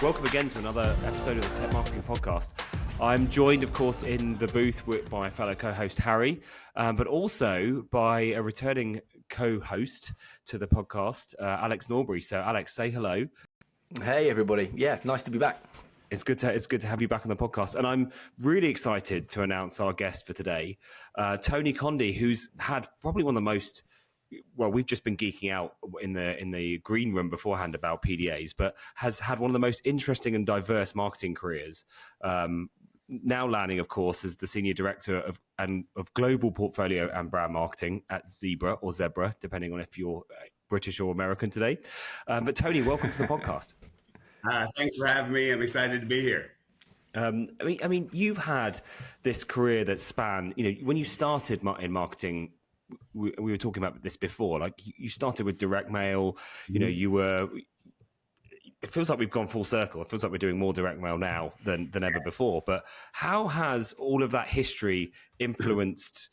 Welcome again to another episode of the Tech Marketing Podcast. I'm joined, of course, in the booth by my fellow co-host Harry, but also by a returning co-host to the podcast, Alex Norbury. So, Alex, say hello. Hey, everybody. Yeah, nice to be back. It's good to have you back on the podcast, and I'm really excited to announce our guest for today, Tony Condi, who's had probably one of the most. Well, we've just been geeking out in the green room beforehand about PDAs, but has had one of the most interesting and diverse marketing careers. Now landing, of course, as the senior director of global portfolio and brand marketing at Zebra, depending on if you're British or American today. But Tony, welcome to the podcast. Thanks for having me. I'm excited to be here. I mean, you've had this career that spanned. When you started in marketing. We were talking about this before. Like you started with direct mail. You were. It feels like we've gone full circle. It feels like we're doing more direct mail now than ever before. But how has all of that history influenced,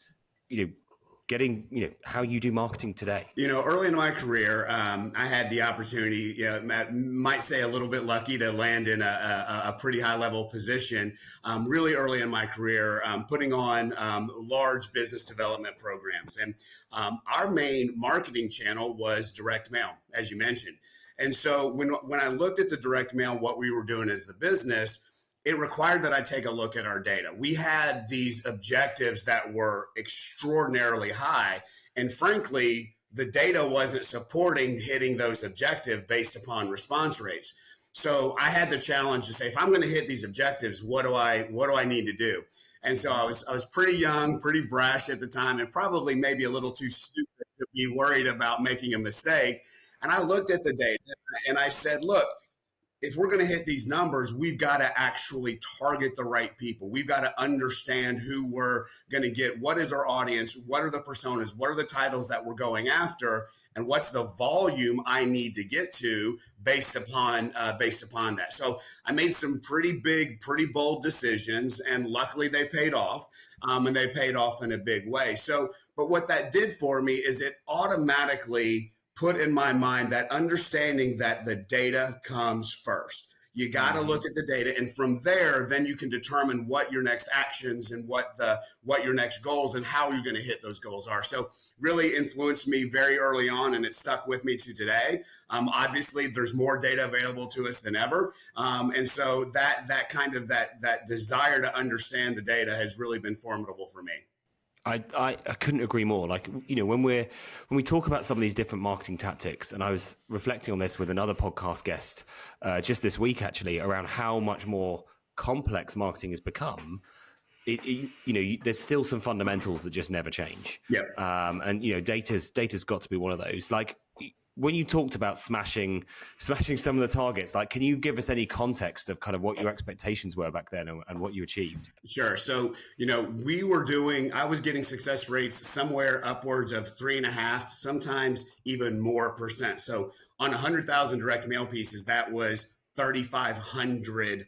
getting how you do marketing today? Early in my career, I had the opportunity, might say a little bit lucky to land in a pretty high level position. Really early in my career, putting on large business development programs, and our main marketing channel was direct mail, as you mentioned. And so when I looked at the direct mail, what we were doing as the business, it required that I take a look at our data. We had these objectives that were extraordinarily high. And frankly, the data wasn't supporting hitting those objectives based upon response rates. So I had the challenge to say, if I'm going to hit these objectives, what do I need to do? And so I was pretty young, pretty brash at the time, and probably maybe a little too stupid to be worried about making a mistake. And I looked at the data and I said, look, if we're going to hit these numbers, we've got to actually target the right people. We've got to understand who we're going to get. What is our audience? What are the personas? What are the titles that we're going after? And what's the volume I need to get to based upon that? So I made some pretty big, pretty bold decisions, and luckily they paid off, and they paid off in a big way. So, but what that did for me is it automatically put in my mind that understanding that the data comes first. You got to look at the data, and from there, then you can determine what your next actions and what your next goals and how you're going to hit those goals are. So really influenced me very early on, and it stuck with me to today. Obviously, there's more data available to us than ever, and so that desire to understand the data has really been formidable for me. I couldn't agree more. Like, when we talk about some of these different marketing tactics, and I was reflecting on this with another podcast guest just this week, actually, around how much more complex marketing has become. There's still some fundamentals that just never change. Yeah. And data's got to be one of those. Like, when you talked about smashing some of the targets, like, can you give us any context of kind of what your expectations were back then and what you achieved? Sure. So, I was getting success rates somewhere upwards of 3.5, sometimes even more percent. So on 100,000 direct mail pieces, that was 3,500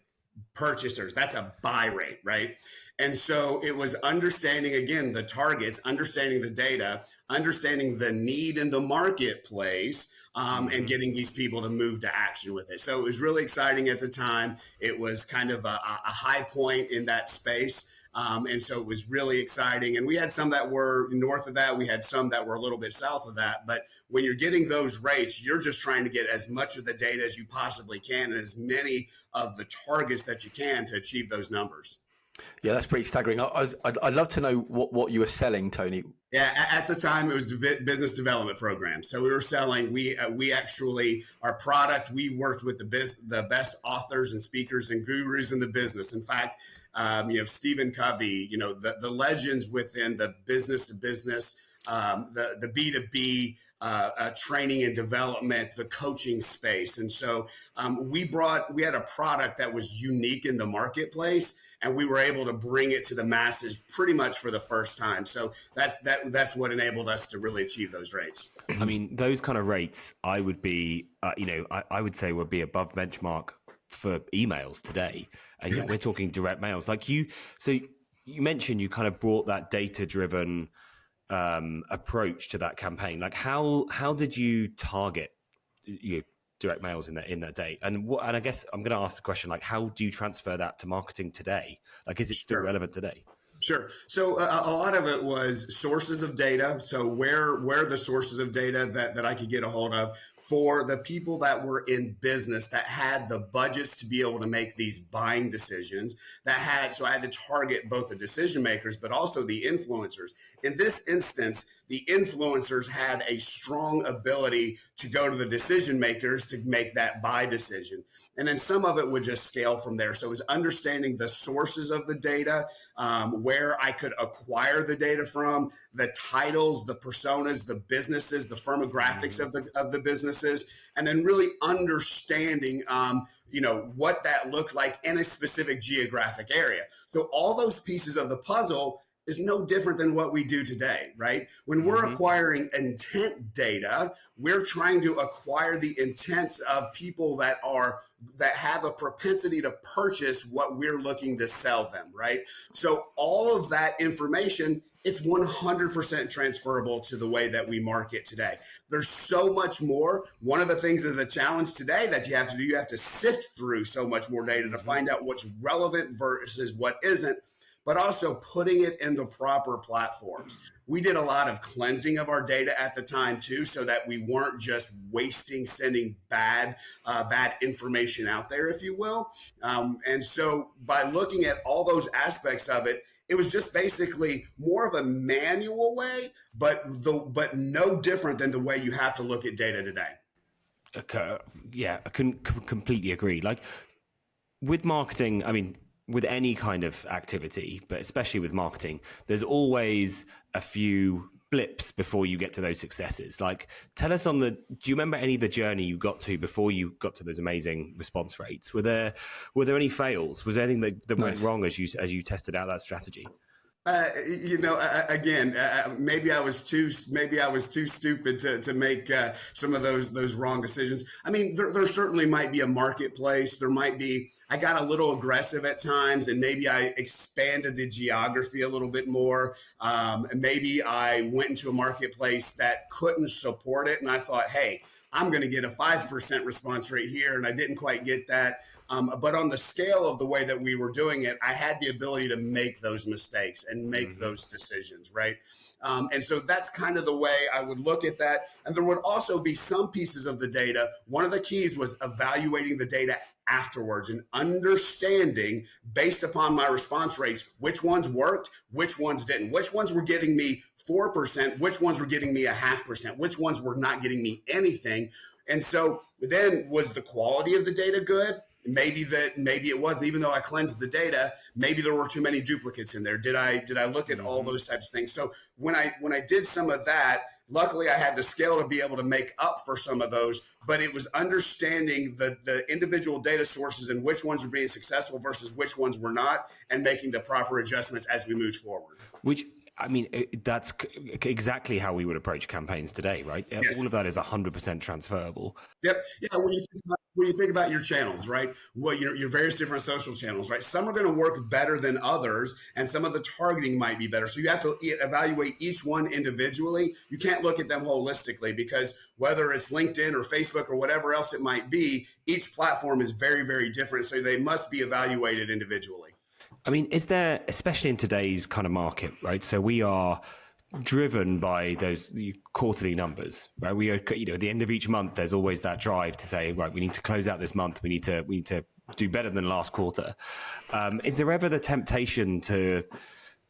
purchasers. That's a buy rate, right? And so it was understanding, again, the targets, understanding the data, understanding the need in the marketplace, and getting these people to move to action with it. So it was really exciting at the time. It was kind of a high point in that space. And so it was really exciting. And we had some that were north of that. We had some that were a little bit south of that. But when you're getting those rates, you're just trying to get as much of the data as you possibly can and as many of the targets that you can to achieve those numbers. Yeah, that's pretty staggering. I'd love to know what you were selling, Tony. Yeah, at the time it was business development programs. So we were selling. We actually, our product, we worked with the best authors and speakers and gurus in the business. In fact, Stephen Covey, the legends within the business to business, the B2B training and development, the coaching space. And so we had a product that was unique in the marketplace, and we were able to bring it to the masses pretty much for the first time. So that's what enabled us to really achieve those rates. I mean, those kind of rates, I would be, I would say would be above benchmark for emails today. And yet we're talking direct mails. So you mentioned you kind of brought that data-driven approach to that campaign. Like how did you target direct mails in that day. And I guess I'm going to ask the question, like, how do you transfer that to marketing today? Like, is it still relevant today? Sure. So a lot of it was sources of data. So where the sources of data that I could get a hold of for the people that were in business that had the budgets to be able to make these buying decisions so I had to target both the decision makers, but also the influencers. In this instance, the influencers had a strong ability to go to the decision makers to make that buy decision. And then some of it would just scale from there. So it was understanding the sources of the data, where I could acquire the data from, the titles, the personas, the businesses, the firmographics of the businesses, and then really understanding what that looked like in a specific geographic area. So all those pieces of the puzzle is no different than what we do today, right? When we're acquiring intent data, we're trying to acquire the intent of people that have a propensity to purchase what we're looking to sell them, right? So all of that information, it's 100% transferable to the way that we market today. There's so much more. One of the things of the challenge today that you have to do, you have to sift through so much more data to find out what's relevant versus what isn't, but also putting it in the proper platforms. We did a lot of cleansing of our data at the time too, so that we weren't just sending bad information out there, if you will. And so by looking at all those aspects of it, it was just basically more of a manual way, but no different than the way you have to look at data today. Okay. Yeah, I can completely agree. Like with marketing, I mean, with any kind of activity, but especially with marketing, there's always a few blips before you get to those successes. Like, tell us do you remember any of the journey you got to before you got to those amazing response rates? Were there any fails? Was there anything that went wrong as you tested out that strategy? Maybe I was too stupid to make some of those wrong decisions. I mean, there certainly might be a marketplace. There might be. I got a little aggressive at times, and maybe I expanded the geography a little bit more. And maybe I went into a marketplace that couldn't support it, and I thought, hey, I'm going to get a 5% response rate here, and I didn't quite get that. But on the scale of the way that we were doing it, I had the ability to make those mistakes and make those decisions, right? And so that's kind of the way I would look at that. And there would also be some pieces of the data. One of the keys was evaluating the data afterwards and understanding, based upon my response rates, which ones worked, which ones didn't, which ones were getting me 4%, which ones were getting me 0.5%, which ones were not getting me anything. And so then, was the quality of the data good? Maybe it wasn't. Even though I cleansed the data, maybe there were too many duplicates in there. Did I look at all those types of things? So when I did some of that, luckily I had the scale to be able to make up for some of those, but it was understanding the individual data sources and which ones were being successful versus which ones were not, and making the proper adjustments as we moved forward. I mean, that's exactly how we would approach campaigns today, right? Yes. All of that is 100% transferable. Yep. Yeah. When you think about your channels, right? Well, your various different social channels, right? Some are going to work better than others, and some of the targeting might be better. So you have to evaluate each one individually. You can't look at them holistically, because whether it's LinkedIn or Facebook or whatever else it might be, each platform is very, very different. So they must be evaluated individually. I mean, is there, especially in today's kind of market, right? So we are driven by those quarterly numbers, right? We are, at the end of each month, there's always that drive to say, right, we need to close out this month. We need to do better than last quarter. Is there ever the temptation to,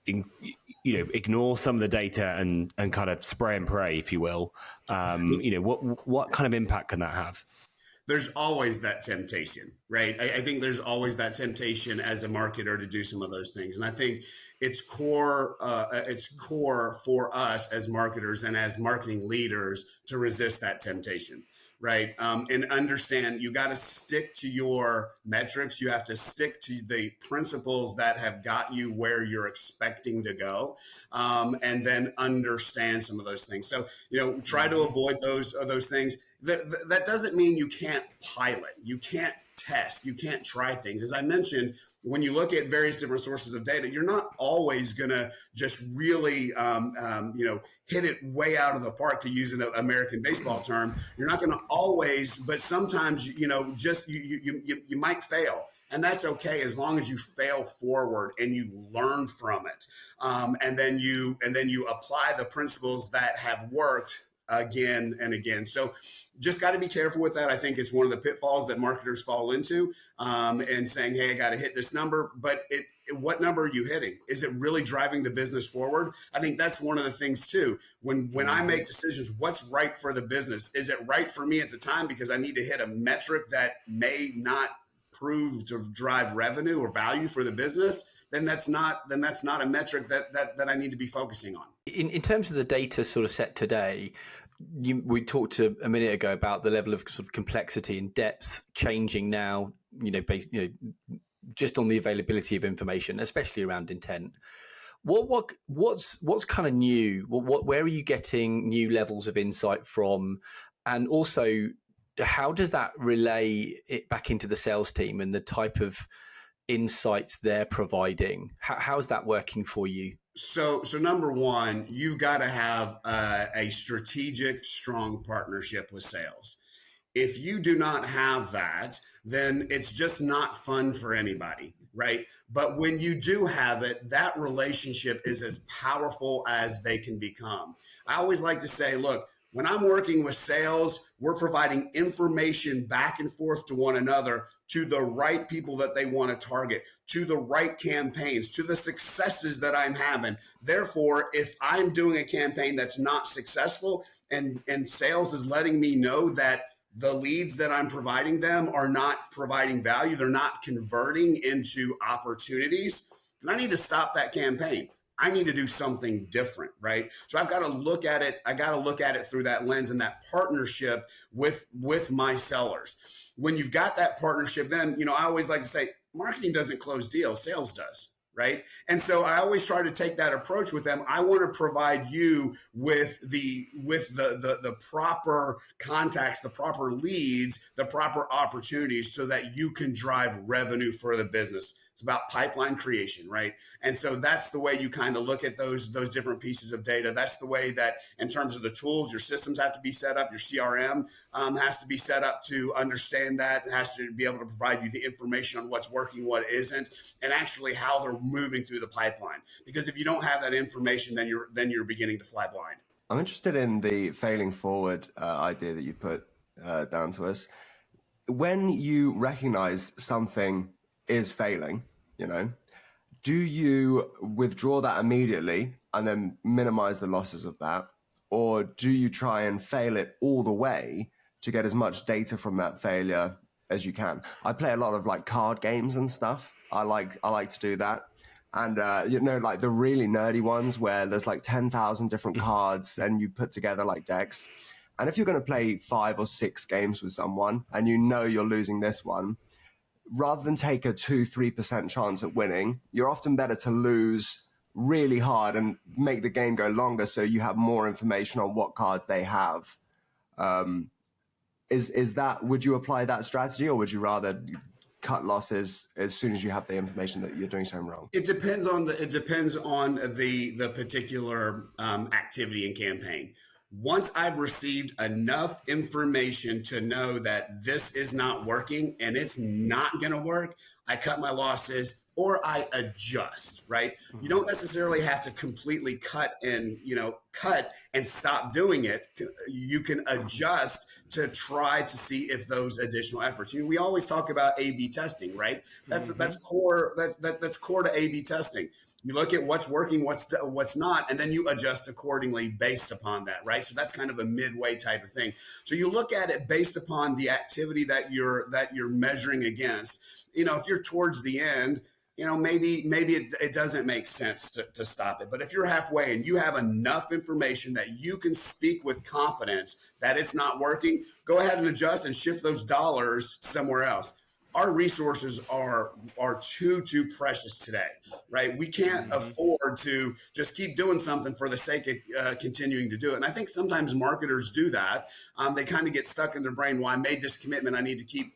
ignore some of the data and kind of spray and pray, if you will? What kind of impact can that have? There's always that temptation, right? I think there's always that temptation as a marketer to do some of those things. And I think it's core for us as marketers and as marketing leaders to resist that temptation, right? And understand you got to stick to your metrics. You have to stick to the principles that have got you where you're expecting to go, and then understand some of those things. So, try to avoid those things. That doesn't mean you can't pilot, you can't test, you can't try things. As I mentioned, when you look at various different sources of data, you're not always going to just really, hit it way out of the park, to use an American baseball term. You're not going to always, but sometimes, just you might fail. And that's okay, as long as you fail forward and you learn from it, and then you apply the principles that have worked again and again. So just got to be careful with that. I think it's one of the pitfalls that marketers fall into, and saying, hey, I got to hit this number. But what number are you hitting? Is it really driving the business forward? I think that's one of the things too. When I make decisions, what's right for the business? Is it right for me at the time because I need to hit a metric that may not prove to drive revenue or value for the business? Then that's not a metric that I need to be focusing on. In terms of the data sort of set today, we talked a minute ago about the level of sort of complexity and depth changing now, just on the availability of information, especially around intent. What's kind of new? Where are you getting new levels of insight from? And also, how does that relay it back into the sales team and the type of insights they're providing? How's that working for you? So number one, you've got to have a strategic, strong partnership with sales. If you do not have that, then it's just not fun for anybody, right? But when you do have it, that relationship is as powerful as they can become. I always like to say, look, when I'm working with sales, we're providing information back and forth to one another, to the right people that they want to target, to the right campaigns, to the successes that I'm having. Therefore, if I'm doing a campaign that's not successful, and sales is letting me know that the leads that I'm providing them are not providing value, they're not converting into opportunities, then I need to stop that campaign. I need to do something different, right? So I've got to look at it. I got to look at it through that lens and that partnership with my sellers. When you've got that partnership, then, I always like to say, marketing doesn't close deals, sales does, right? And so I always try to take that approach with them. I want to provide you with the proper contacts, the proper leads, the proper opportunities, so that you can drive revenue for the business. It's about pipeline creation, right? And so that's the way you kind of look at those different pieces of data. That's the way that, in terms of the tools, your systems have to be set up. Your CRM has to be set up to understand that. It has to be able to provide you the information on what's working, what isn't, and actually how they're moving through the pipeline. Because if you don't have that information, then you're beginning to fly blind. I'm interested in the failing forward idea that you put down to us. When you recognize something is failing, do you withdraw that immediately and then minimize the losses of that? Or do you try and fail it all the way to get as much data from that failure as you can? I play a lot of like card games and stuff. I like to do that. And, like the really nerdy ones where there's like 10,000 different cards and you put together like decks. And if you're going to play 5 or 6 games with someone and you're losing this one, rather than take a 2-3% chance at winning, you're often better to lose really hard and make the game go longer so you have more information on what cards they have. Would you apply that strategy, or would you rather cut losses as soon as you have the information that you're doing something wrong? It depends on the particular activity and campaign. Once I've received enough information to know that this is not working and it's not going to work, I cut my losses or I adjust, right? You don't necessarily have to completely cut and stop doing it. You can adjust to try to see if those additional efforts. We always talk about A/B testing, right? That's core. That's core to A/B testing. You look at what's working, what's not, and then you adjust accordingly based upon that, right? So that's kind of a midway type of thing. So you look at it based upon the activity that you're measuring against. If you're towards the end, maybe it doesn't make sense to stop it. But if you're halfway and you have enough information that you can speak with confidence that it's not working, go ahead and adjust and shift those dollars somewhere else. Our resources are too precious today, right? We can't afford to just keep doing something for the sake of continuing to do it. And I think sometimes marketers do that. They kind of get stuck in their brain. Well, I made this commitment. I need to keep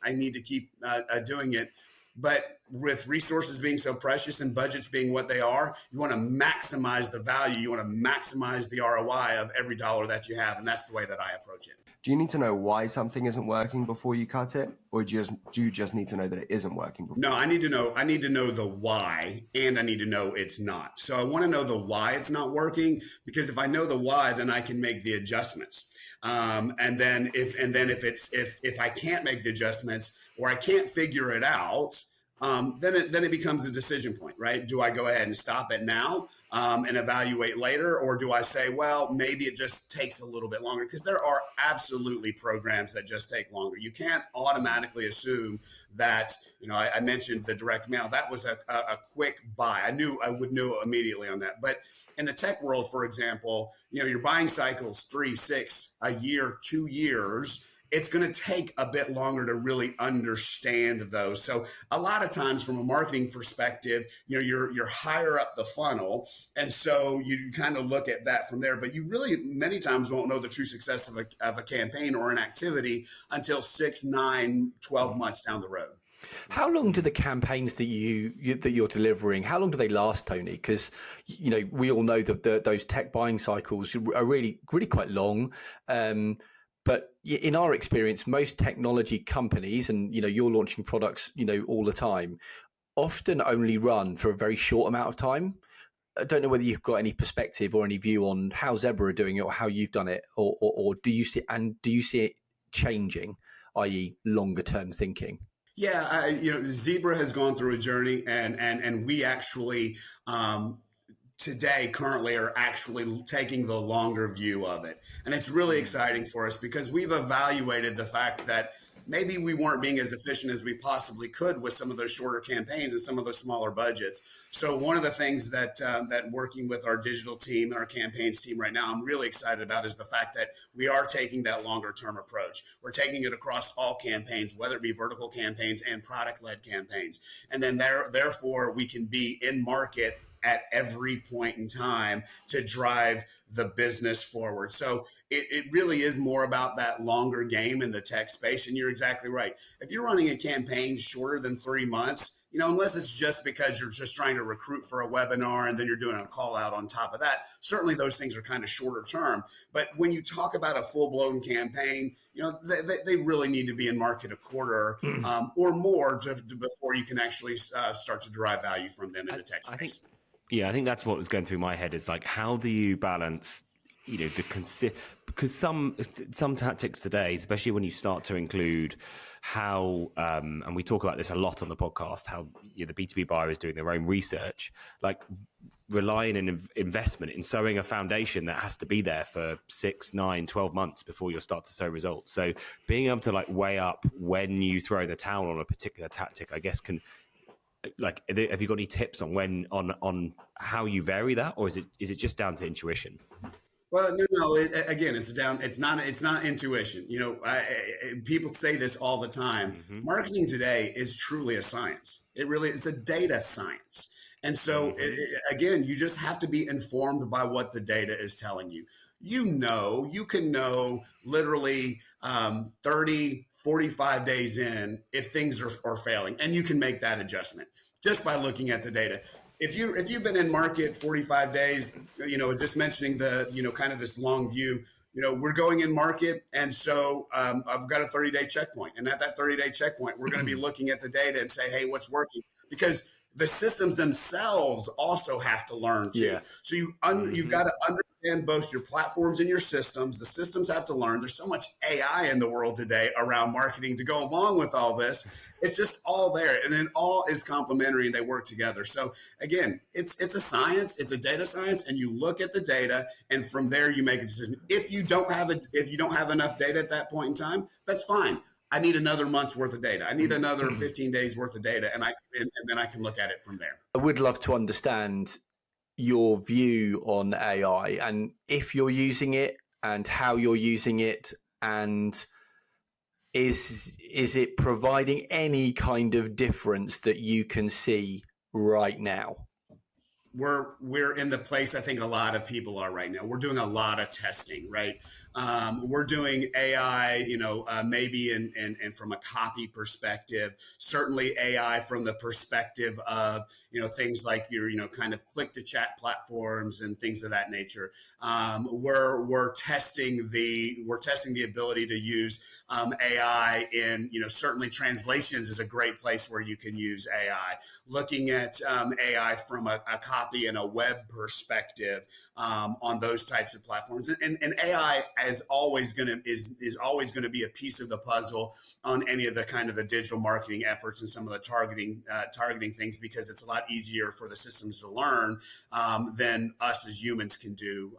doing it. But with resources being so precious and budgets being what they are, you want to maximize the value. You want to maximize the ROI of every dollar that you have. And that's the way that I approach it. Do you need to know why something isn't working before you cut it, or do you just need to know that it isn't working before? No, I need to know the why, and I need to know it's not. So I want to know the why it's not working, because if I know the why, then I can make the adjustments. And then if I can't make the adjustments or I can't figure it out, then it becomes a decision point, right? Do I go ahead and stop it now and evaluate later, or do I say, well, maybe it just takes a little bit longer? Because there are absolutely programs that just take longer. You can't automatically assume that, I mentioned the direct mail. That was a quick buy. I would know immediately on that. But in the tech world, for example, your buying cycles 3, 6, a year, 2 years. It's going to take a bit longer to really understand those. So a lot of times from a marketing perspective, you're higher up the funnel. And so you kind of look at that from there, but you really many times won't know the true success of a campaign or an activity until 6, 9, 12 months down the road. How long do the campaigns that you're delivering, how long do they last, Tony? Because we all know that those tech buying cycles are really, really quite long. But in our experience, most technology companies, and you're launching products, all the time, often only run for a very short amount of time. I don't know whether you've got any perspective or any view on how Zebra are doing it, or how you've done it, or do you see it changing, i.e., longer term thinking? Yeah, Zebra has gone through a journey, and we actually today currently are actually taking the longer view of it. And it's really exciting for us because we've evaluated the fact that maybe we weren't being as efficient as we possibly could with some of those shorter campaigns and some of those smaller budgets. So one of the things that working with our digital team and our campaigns team right now, I'm really excited about is the fact that we are taking that longer term approach. We're taking it across all campaigns, whether it be vertical campaigns and product led campaigns. And then therefore we can be in market at every point in time to drive the business forward. So it really is more about that longer game in the tech space. And you're exactly right. If you're running a campaign shorter than 3 months, unless it's just because you're just trying to recruit for a webinar and then you're doing a call out on top of that, certainly those things are kind of shorter term. But when you talk about a full blown campaign, they really need to be in market a quarter or more before you can actually start to derive value from them in the tech space. I think that's what was going through my head is like, how do you balance, because some tactics today, especially when you start to include how, and we talk about this a lot on the podcast, how the B2B buyer is doing their own research, like relying on investment in sowing a foundation that has to be there for 6, 9, 12 months before you'll start to sow results. So being able to like weigh up when you throw the towel on a particular tactic, I guess have you got any tips on how you vary that, or is it just down to intuition? Well, no. It's not intuition. People say this all the time. Mm-hmm. Marketing today is truly a science. It's a data science. And so again, you just have to be informed by what the data is telling you. You can know literally 30, 45 days in if things are failing, and you can make that adjustment just by looking at the data. If you've been in market 45 days, just mentioning the, kind of this long view, we're going in market. And so I've got a 30-day checkpoint. And at that 30-day checkpoint, we're going to be looking at the data and say, hey, what's working? Because the systems themselves also have to learn too. Yeah. So you've got to understand both your platforms and your systems. The systems have to learn. There's so much AI in the world today around marketing to go along with all this. It's just all there, and it all is complementary and they work together. So again, it's a science, it's a data science, and you look at the data, and from there you make a decision. If you don't have enough data at that point in time, that's fine. I need another month's worth of data. I need another 15 days worth of data, and then I can look at it from there. I would love to understand your view on AI and if you're using it and how you're using it, and is it providing any kind of difference that you can see right now? We're in the place I think a lot of people are right now. We're doing a lot of testing, right? We're doing AI, maybe and from a copy perspective, certainly AI from the perspective of, things like your, kind of click to chat platforms and things of that nature. We're testing the ability to use AI in, certainly translations is a great place where you can use AI. Looking at AI from a copy and a web perspective on those types of platforms, and AI is always going to be a piece of the puzzle on any of the kind of the digital marketing efforts and some of the targeting things, because it's a lot easier for the systems to learn than us as humans can do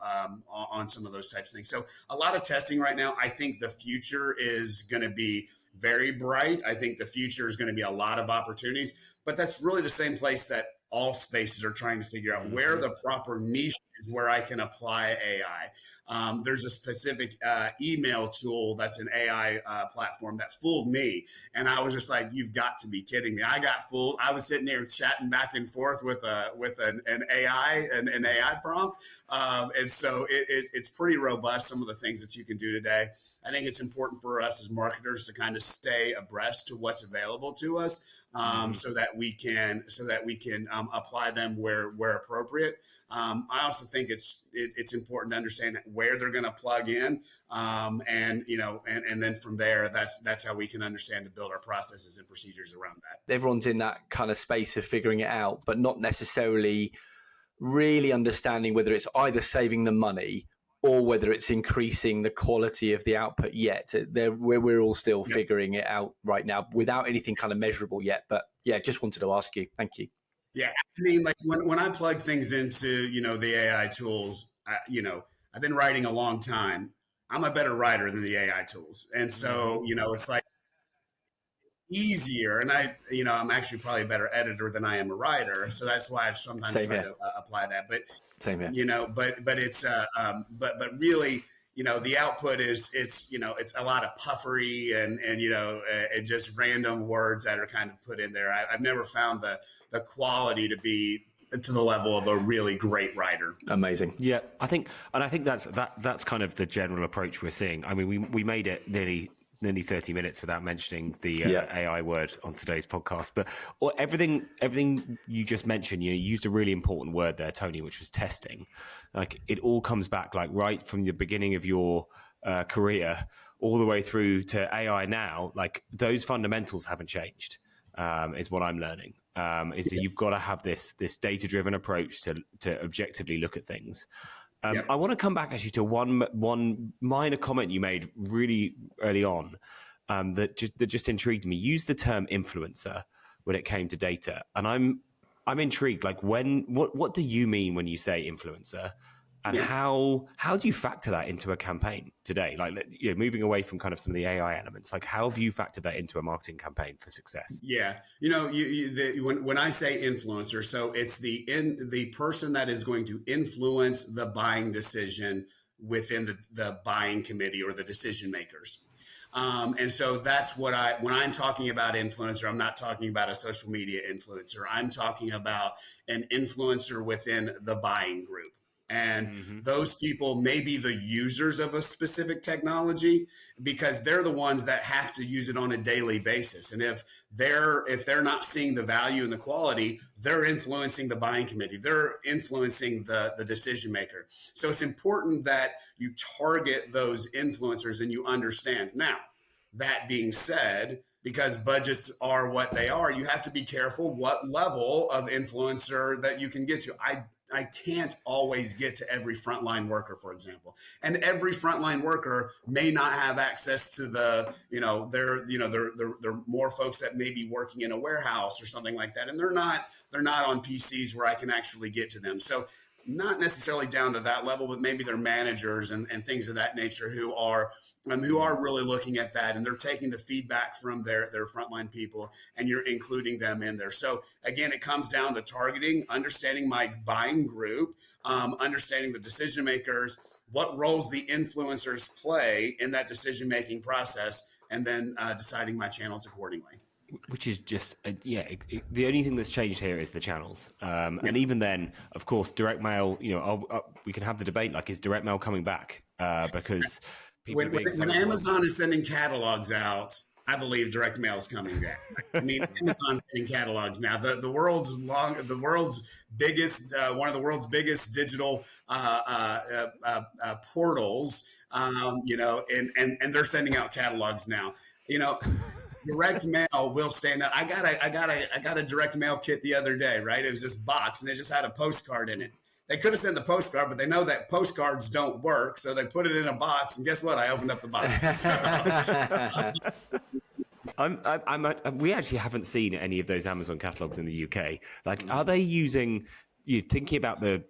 on some of those types of things. So a lot of testing right now. I think the future is going to be very bright. I think the future is going to be a lot of opportunities, but that's really the same place that all spaces are trying to figure out where the proper niche is where I can apply AI. There's a specific email tool that's an AI platform that fooled me. And I was just like, you've got to be kidding me. I got fooled. I was sitting there chatting back and forth with an AI prompt. And so it's pretty robust, some of the things that you can do today. I think it's important for us as marketers to kind of stay abreast to what's available to us, so that we can apply them where appropriate. I also think it's important to understand where they're going to plug in, and then from there, that's how we can understand to build our processes and procedures around that. Everyone's in that kind of space of figuring it out, but not necessarily really understanding whether it's either saving them money or whether it's increasing the quality of the output yet. We're all still figuring it out right now without anything kind of measurable yet. But yeah, just wanted to ask you. Thank you. Yeah, I mean, like when I plug things into, the AI tools, I've been writing a long time. I'm a better writer than the AI tools. And so, it's like easier. And I'm actually probably a better editor than I am a writer. So that's why I sometimes try to apply that. But same here. But it's but really, the output is it's a lot of puffery and just random words that are kind of put in there. I've never found the quality to be to the level of a really great writer. Amazing. Yeah, I think that's kind of the general approach we're seeing. I mean, we made it nearly 30 minutes without mentioning the AI word on today's podcast. But everything you just mentioned, you used a really important word there, Tony, which was testing. Like it all comes back, like right from the beginning of your career all the way through to AI now. Like those fundamentals haven't changed, is what I'm learning. Is that you've got to have this data-driven approach to objectively look at things. I want to come back actually to one minor comment you made really early on that just intrigued me. Use the term influencer when it came to data, and I'm intrigued. Like what do you mean when you say influencer, and how do you factor that into a campaign today? Like moving away from kind of some of the AI elements, like how have you factored that into a marketing campaign for success? Yeah, when I say influencer, so it's the person that is going to influence the buying decision within the buying committee or the decision makers. And so that's when I'm talking about influencer, I'm not talking about a social media influencer. I'm talking about an influencer within the buying group. And those people may be the users of a specific technology because they're the ones that have to use it on a daily basis. And if they're not seeing the value and the quality, they're influencing the buying committee. They're influencing the decision maker. So it's important that you target those influencers and you understand. Now, that being said, because budgets are what they are, you have to be careful what level of influencer that you can get to. I can't always get to every frontline worker, for example, and every frontline worker may not have access to there are more folks that may be working in a warehouse or something like that, and they're not on PCs where I can actually get to them. So not necessarily down to that level, but maybe they're managers and things of that nature who are really looking at that, and they're taking the feedback from their frontline people, and you're including them in there. So again, it comes down to targeting, understanding my buying group, understanding the decision makers, what roles the influencers play in that decision-making process, and then deciding my channels accordingly. Which is just, the only thing that's changed here is the channels. And even then, of course, direct mail, we can have the debate, like, is direct mail coming back? Because people being so when overwhelmed. Amazon is sending catalogs out, I believe direct mail is coming back. I mean, Amazon's getting catalogs now. The world's biggest, one of the world's biggest digital portals. And they're sending out catalogs now. You know, direct mail will stand out. I got a direct mail kit the other day. Right, it was this box, and it just had a postcard in it. They could have sent the postcard, but they know that postcards don't work, so they put it in a box. And guess what? I opened up the box. We actually haven't seen any of those Amazon catalogs in the UK. Like, are they using? You thinking about the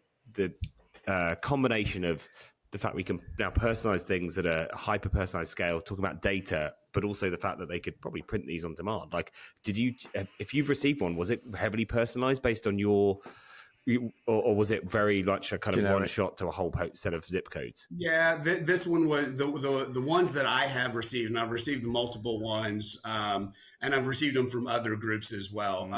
combination of the fact we can now personalize things at a hyper personalized scale, talking about data, but also the fact that they could probably print these on demand. Like, if you've received one, was it heavily personalized based on your? Or was it very much a kind of one shot to a whole set of zip codes? Yeah, this one was the ones that I have received, and I've received multiple ones, and I've received them from other groups as well.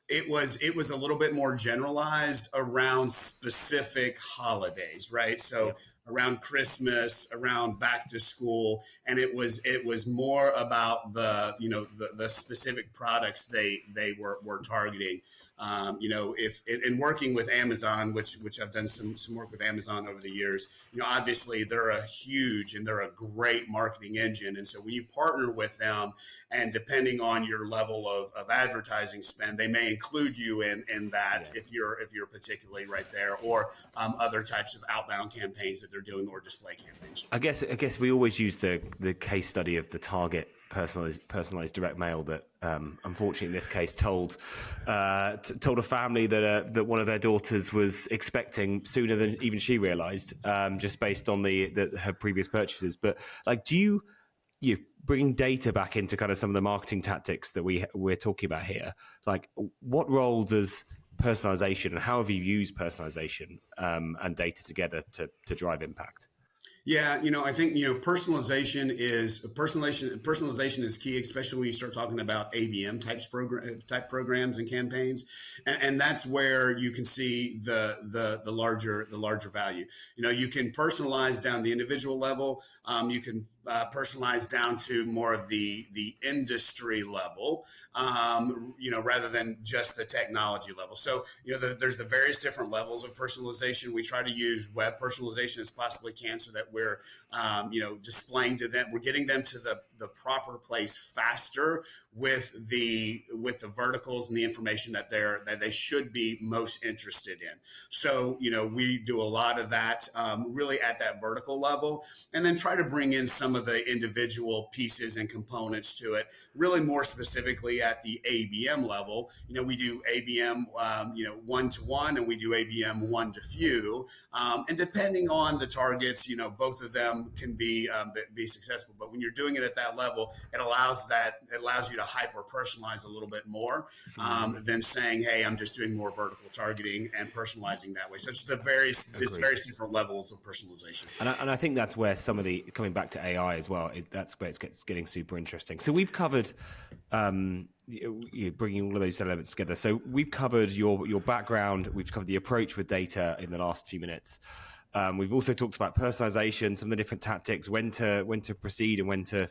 It was a little bit more generalized around specific holidays, right? So around Christmas, around back to school, and it was more about the specific products they were targeting. If in working with Amazon, which I've done some work with Amazon over the years, obviously they're a huge and they're a great marketing engine. And so when you partner with them, and depending on your level of advertising spend, they may include you in that if you're particularly right there, or other types of outbound campaigns that they're doing, or display campaigns. I guess we always use the case study of the Target personalized direct mail that unfortunately in this case told a family that one of their daughters was expecting sooner than even she realized, just based on her previous purchases. But like, do you bringing data back into kind of some of the marketing tactics that we're talking about here? Like, what role does personalization, and how have you used personalization and data together to drive impact? Yeah, I think personalization is key, especially when you start talking about ABM type programs and campaigns, and that's where you can see the larger value. You can personalize down the individual level. You can personalize down to more of the industry level, rather than just the technology level. So, there's the various different levels of personalization. We try to use web personalization as possibly can, so that we're, displaying to them, we're getting them to the proper place faster with the verticals and the information that they should be most interested in. So, we do a lot of that, really at that vertical level, and then try to bring in some of the individual pieces and components to it, really more specifically at the ABM level. We do ABM, one-to-one, and we do ABM one-to-few. And depending on the targets, both of them can be successful. But when you're doing it at that level, it allows you to hyper personalize a little bit more, than saying, hey, I'm just doing more vertical targeting and personalizing that way. So it's various different levels of personalization. And I think that's where some of the, coming back to AI as well, that's where it's getting super interesting. So we've covered bringing all of those elements together. So we've covered your background, we've covered the approach with data in the last few minutes. We've also talked about personalization, some of the different tactics, when to proceed and when to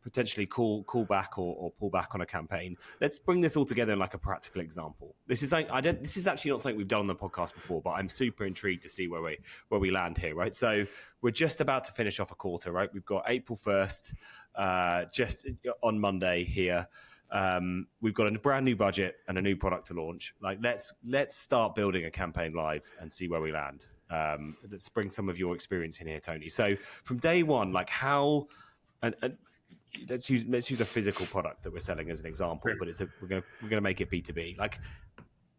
potentially call back or pull back on a campaign. Let's bring this all together in like a practical example. This is actually not something we've done on the podcast before, but I'm super intrigued to see where we land here, right? So we're just about to finish off a quarter, right? We've got April 1st, just on Monday here. We've got a brand new budget and a new product to launch. Like, let's start building a campaign live and see where we land. Let's bring some of your experience in here, Tony. So from day one, like how, and let's use a physical product that we're selling as an example, but we're gonna make it B2B. Like,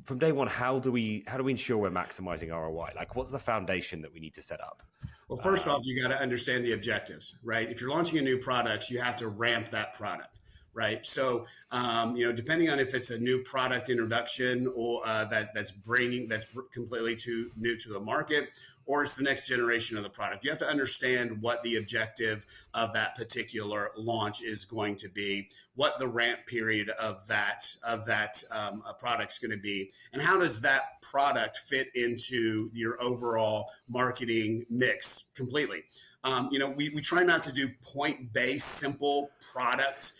from day one, how do we ensure we're maximizing ROI? Like, what's the foundation that we need to set up? Well, first off, you got to understand the objectives, right? If you're launching a new product, you have to ramp that product, right? So, depending on if it's a new product introduction, or that's completely new to the market, or it's the next generation of the product. You have to understand what the objective of that particular launch is going to be, what the ramp period of that product's going to be, and how does that product fit into your overall marketing mix completely. We try not to do point-based, simple product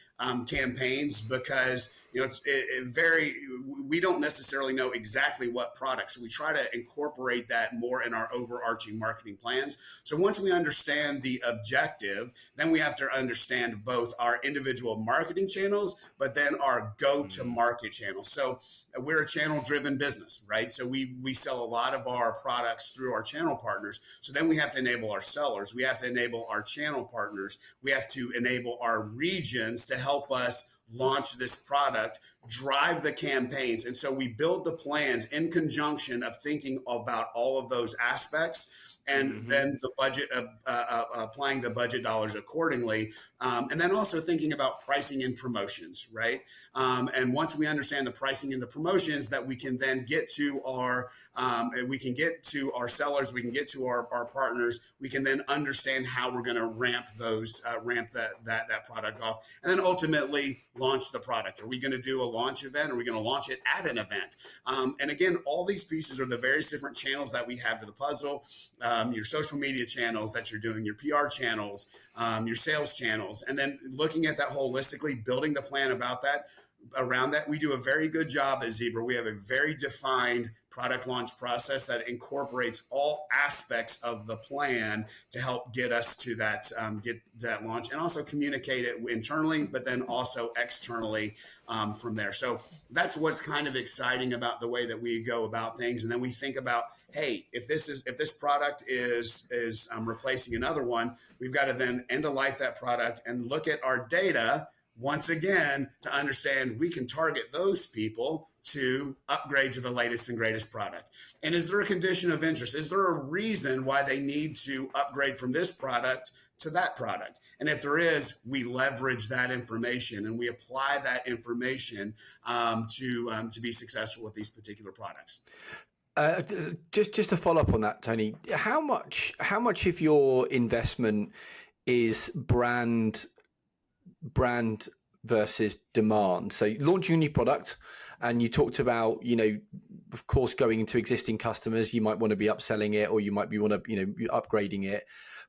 campaigns because we don't necessarily know exactly what products. So we try to incorporate that more in our overarching marketing plans. So once we understand the objective, then we have to understand both our individual marketing channels, but then our go-to-market channels. So we're a channel-driven business, right? So we sell a lot of our products through our channel partners. So then we have to enable our sellers. We have to enable our channel partners. We have to enable our regions to help us launch this product, drive the campaigns. And so we build the plans in conjunction of thinking about all of those aspects, and then the budget, applying the budget dollars accordingly. And then also thinking about pricing and promotions, right? And once we understand the pricing and the promotions, that we can then get to our sellers, we can get to our partners, we can then understand how we're going to ramp that product off, and then ultimately launch the product. Are we going to do a launch event? Are we going to launch it at an event? And again, all these pieces are the various different channels that we have to the puzzle. Your social media channels that you're doing, your PR channels, your sales channels, and then looking at that holistically, building the plan around that. We do a very good job at Zebra. We have a very defined product launch process that incorporates all aspects of the plan to help get us to that launch, and also communicate it internally, but then also externally from there. So that's what's kind of exciting about the way that we go about things. And then we think about, hey, if this product is replacing another one, we've got to then end of life that product and look at our data once again to understand we can target those people to upgrade to the latest and greatest product. And is there a condition of interest? Is there a reason why they need to upgrade from this product to that product? And if there is, we leverage that information and we apply that information to be successful with these particular products. Just to follow up on that, Tony, how much of your investment is brand versus demand? So launching a new product, and you talked about, of course, going into existing customers, you might want to be upselling it, or you might be upgrading it.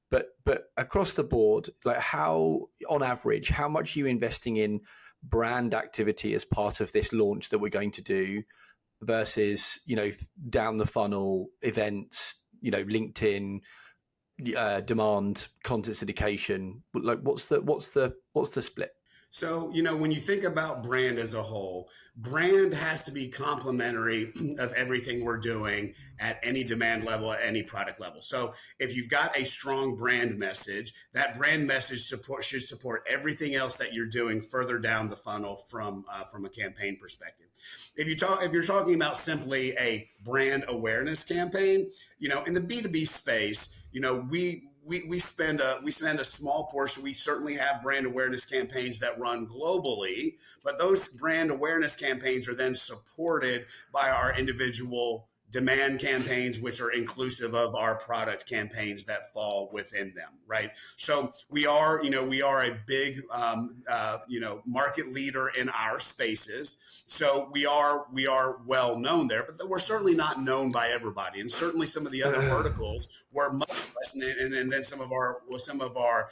But across the board, like on average, how much are you investing in brand activity as part of this launch that we're going to do versus, down the funnel events, LinkedIn, demand, content syndication? Like what's the split? So, when you think about brand as a whole, brand has to be complementary of everything we're doing at any demand level, at any product level. So if you've got a strong brand message, that brand message should support everything else that you're doing further down the funnel from a campaign perspective. If you're talking about simply a brand awareness campaign, in the B2B space, we spend a small portion. We certainly have brand awareness campaigns that run globally, but those brand awareness campaigns are then supported by our individual demand campaigns, which are inclusive of our product campaigns that fall within them, right? So we are a big, market leader in our spaces. So we are well known there, but we're certainly not known by everybody. And certainly some of the other verticals were much less, and then some of our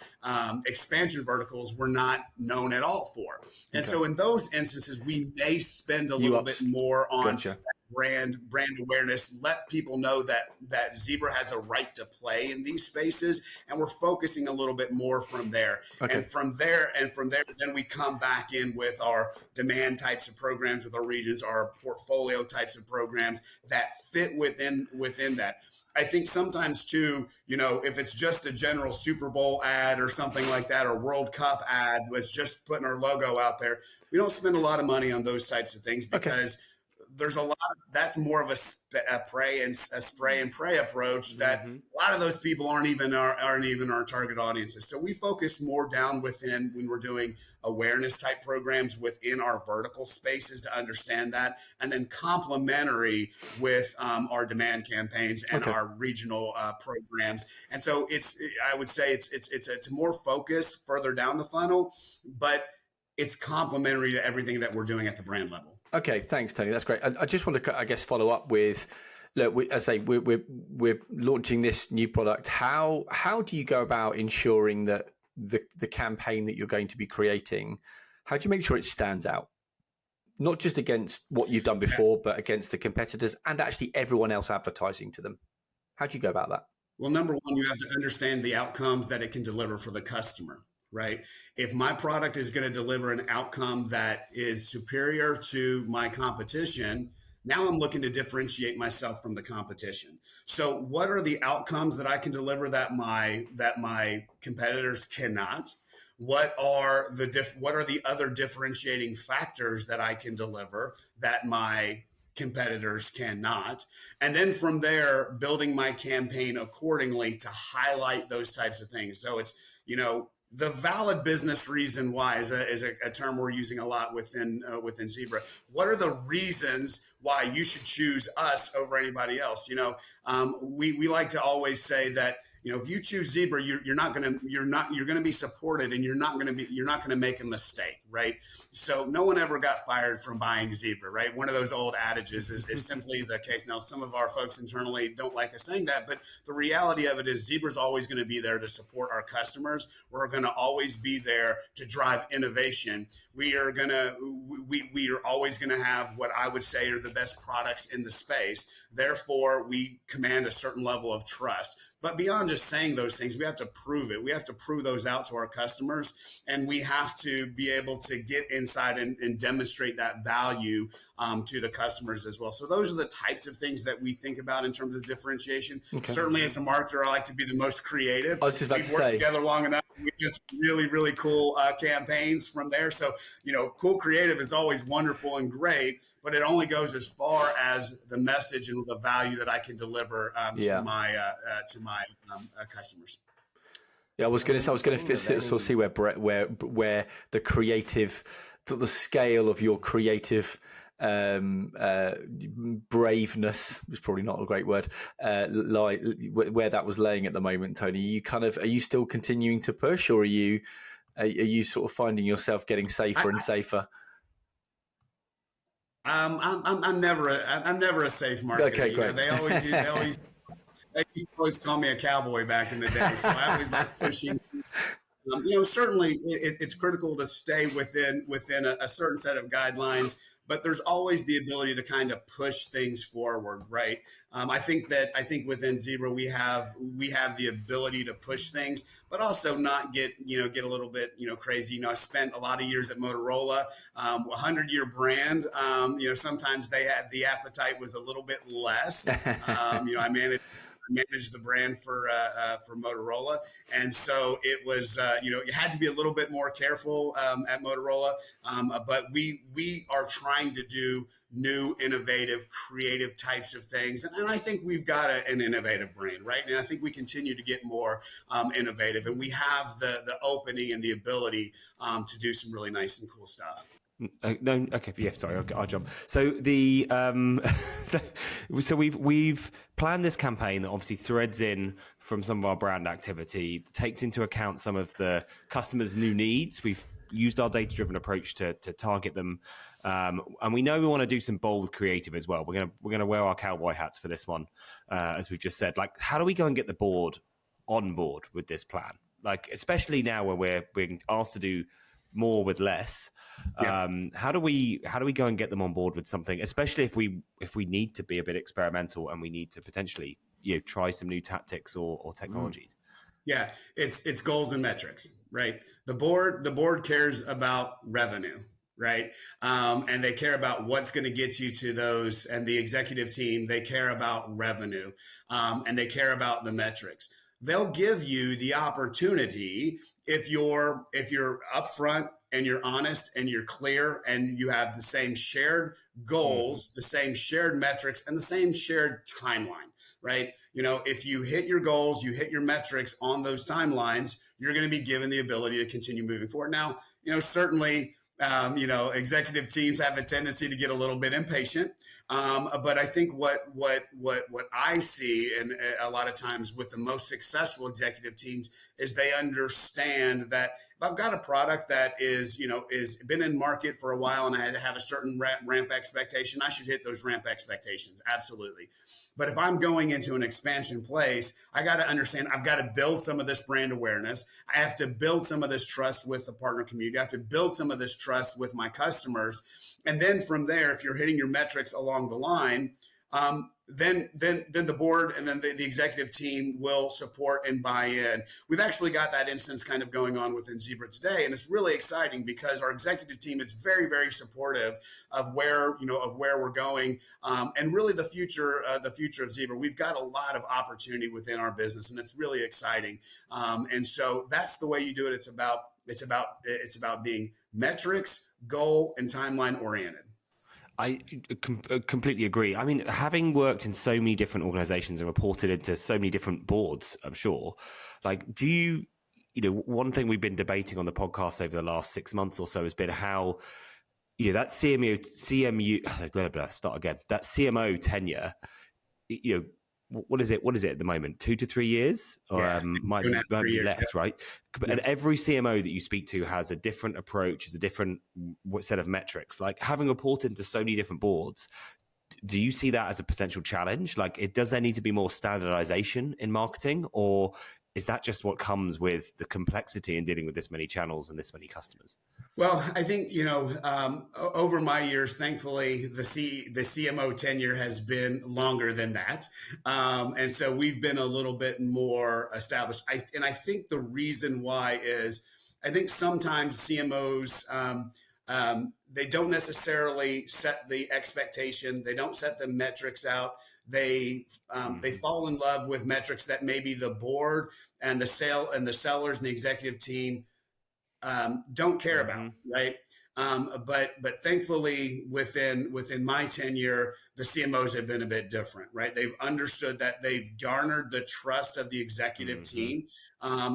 expansion verticals were not known at all for. And so in those instances, we may spend a little bit more on brand awareness, let people know that Zebra has a right to play in these spaces, and we're focusing a little bit more from there. Okay. And from there, then we come back in with our demand types of programs with our regions, our portfolio types of programs that fit within that. I think sometimes too, if it's just a general Super Bowl ad or something like that, or World Cup ad with just putting our logo out there, we don't spend a lot of money on those types of things because there's a lot that's more of a spray and pray approach that Mm-hmm. a lot of those people aren't even our target audiences. So we focus more down within when we're doing awareness type programs within our vertical spaces to understand that, and then complementary with our demand campaigns and Okay. our regional programs. And so I would say it's more focused further down the funnel, but it's complementary to everything that we're doing at the brand level. Okay, thanks, Tony. That's great. I just want to, I guess, follow up with, look, we're launching this new product. How do you go about ensuring that the campaign that you're going to be creating, how do you make sure it stands out? Not just against what you've done before, but against the competitors and actually everyone else advertising to them. How do you go about that? Well, number one, you have to understand the outcomes that it can deliver for the customer, right? If my product is going to deliver an outcome that is superior to my competition, now I'm looking to differentiate myself from the competition. So what are the outcomes that I can deliver that my competitors cannot? What are the other differentiating factors that I can deliver that my competitors cannot? And then from there, building my campaign accordingly to highlight those types of things. So it's, the valid business reason why is a term we're using a lot within Zebra. What are the reasons why you should choose us over anybody else? We like to always say that, if you choose Zebra, you're going to be supported, and you're not going to make a mistake, right? So no one ever got fired from buying Zebra, right? One of those old adages is simply the case. Now, some of our folks internally don't like us saying that, but the reality of it is Zebra's always going to be there to support our customers. We're going to always be there to drive innovation. We are always going to have what I would say are the best products in the space. Therefore, we command a certain level of trust. But beyond just saying those things, we have to prove it. We have to prove those out to our customers, and we have to be able to get inside and demonstrate that value to the customers as well. So those are the types of things that we think about in terms of differentiation. Okay. Certainly, as a marketer, I like to be the most creative. I was just about We've to worked say. together long enough. We get some really, really cool campaigns from there. So, cool creative is always wonderful and great, but it only goes as far as the message and the value that I can deliver to my customers. Yeah, I was going to see where the creative, the scale of your creative braveness is probably not a great word, where that was laying at the moment, Tony. Are you still continuing to push, or are you sort of finding yourself getting safer and safer? I'm never a safe marketer. Okay, great. They used to always call me a cowboy back in the day, so I always like pushing. Certainly it's critical to stay within a certain set of guidelines, but there's always the ability to kind of push things forward, right? I think within Zebra we have the ability to push things, but also not get a little bit crazy. I spent a lot of years at Motorola, 100-year brand. Sometimes the appetite was a little bit less. I managed the brand for Motorola, and so it was you had to be a little bit more careful at Motorola, but we are trying to do new, innovative, creative types of things, and I think we've got an innovative brand, right? And I think we continue to get more innovative, and we have the opening and the ability to do some really nice and cool stuff. No, okay, yeah, sorry, I'll jump. So so we've planned this campaign that obviously threads in from some of our brand activity, takes into account some of the customers' new needs. We've used our data-driven approach to target them, and we know we want to do some bold creative as well. We're gonna wear our cowboy hats for this one, as we've just said. Like, how do we go and get the board on board with this plan? Like, especially now when we're being asked to do more with less. How do we go and get them on board with something, especially if we need to be a bit experimental and we need to potentially try some new tactics or technologies? Yeah, it's goals and metrics, right? The board cares about revenue, right? And they care about what's going to get you to those, and the executive team, they care about revenue, and they care about the metrics. They'll give you the opportunity if you're upfront, and you're honest and you're clear and you have the same shared goals, the same shared metrics, and the same shared timeline, right? If you hit your goals, you hit your metrics on those timelines, you're going to be given the ability to continue moving forward. Now, certainly, executive teams have a tendency to get a little bit impatient. But I think what I see, and a lot of times with the most successful executive teams, is they understand that if I've got a product that is been in market for a while and I had to have a certain ramp expectation, I should hit those ramp expectations. Absolutely. But if I'm going into an expansion place, I got to understand I've got to build some of this brand awareness. I have to build some of this trust with the partner community. I have to build some of this trust with my customers. And then from there, if you're hitting your metrics along the line, then the board and then the executive team will support and buy in. We've actually got that instance kind of going on within Zebra today, and it's really exciting because our executive team is very, very supportive of where we're going, and really the future of Zebra. We've got a lot of opportunity within our business, and it's really exciting. And so that's the way you do it. It's about being metrics, goal, and timeline oriented. I completely agree. I mean, having worked in so many different organizations and reported into so many different boards, I'm sure, do you, one thing we've been debating on the podcast over the last 6 months or so has been how, that that CMO tenure, what is it at the moment? 2 to 3 years? Or might be less, yeah. Right? And every CMO that you speak to has a different approach, has a different set of metrics. Having reported to so many different boards, do you see that as a potential challenge? Does there need to be more standardization in marketing, or is that just what comes with the complexity in dealing with this many channels and this many customers? Well, I think, over my years, thankfully, the CMO tenure has been longer than that. And so we've been a little bit more established. I think the reason why is I think sometimes CMOs, they don't necessarily set the expectation. They don't set the metrics out. They fall in love with metrics that maybe the board and the sellers and the executive team don't care about, right? But thankfully within my tenure, the CMOs have been a bit different, right? They've understood that they've garnered the trust of the executive team.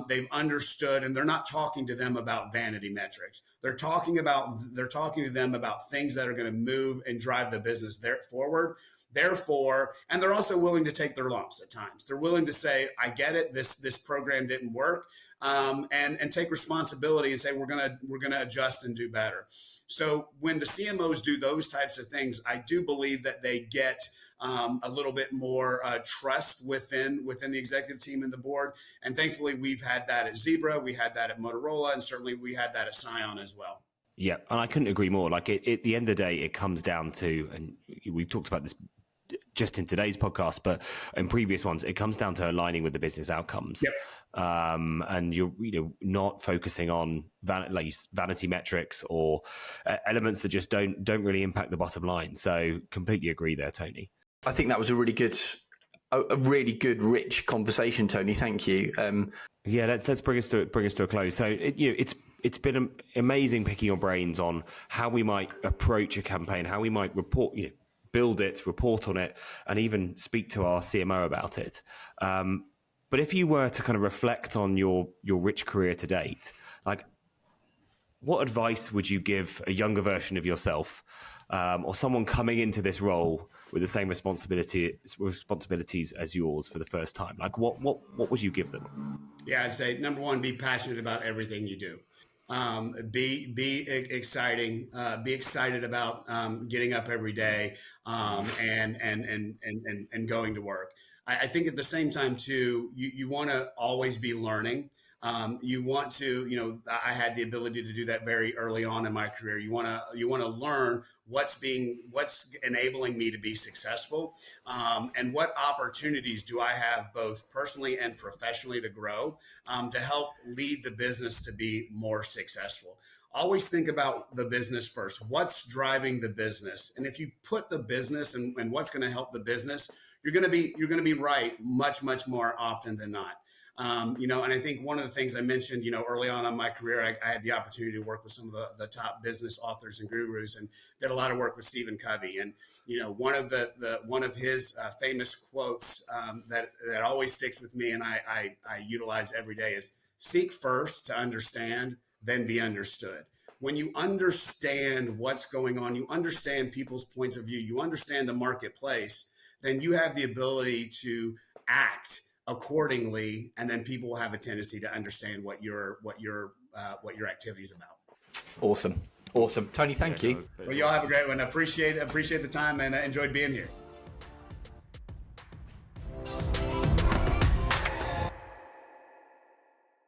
They've understood, and they're not talking to them about vanity metrics. They're talking to them about things that are going to move and drive the business forward. Therefore, and they're also willing to take their lumps at times. They're willing to say, I get it, this program didn't work, and take responsibility and say, we're gonna adjust and do better. So when the CMOs do those types of things, I do believe that they get a little bit more trust within the executive team and the board. And thankfully, we've had that at Zebra, we had that at Motorola, and certainly we had that at Scion as well. Yeah, and I couldn't agree more. At the end of the day, it comes down to, and we've talked about this just in today's podcast, but in previous ones, it comes down to aligning with the business outcomes. Yep. And you're not focusing on vanity metrics or elements that just don't really impact the bottom line. So completely agree there, Tony. I think that was a really good, rich conversation, Tony. Thank you. Yeah, let's bring us to a close. So it's been amazing picking your brains on how we might approach a campaign, how we might report, build it, report on it, and even speak to our CMO about it. But if you were to kind of reflect on your rich career to date, what advice would you give a younger version of yourself, or someone coming into this role with the same responsibilities as yours for the first time? What would you give them? Yeah, I'd say number one, be passionate about everything you do. Be exciting. Be excited about getting up every day and going to work. I think at the same time too, you want to always be learning. You want to, I had the ability to do that very early on in my career. You want to learn what's enabling me to be successful, and what opportunities do I have both personally and professionally to grow, to help lead the business to be more successful. Always think about the business first. What's driving the business? And if you put the business and what's going to help the business, you're going to be right much more often than not. And I think one of the things I mentioned, early on in my career, I had the opportunity to work with some of the top business authors and gurus, and did a lot of work with Stephen Covey. And one of his famous quotes that always sticks with me, and I utilize every day, is seek first to understand, then be understood. When you understand what's going on, you understand people's points of view, you understand the marketplace, then you have the ability to act accordingly, and then people will have a tendency to understand what your activity is about. Awesome. Tony, thank you. Well, y'all have a great one. Appreciate the time, and enjoyed being here.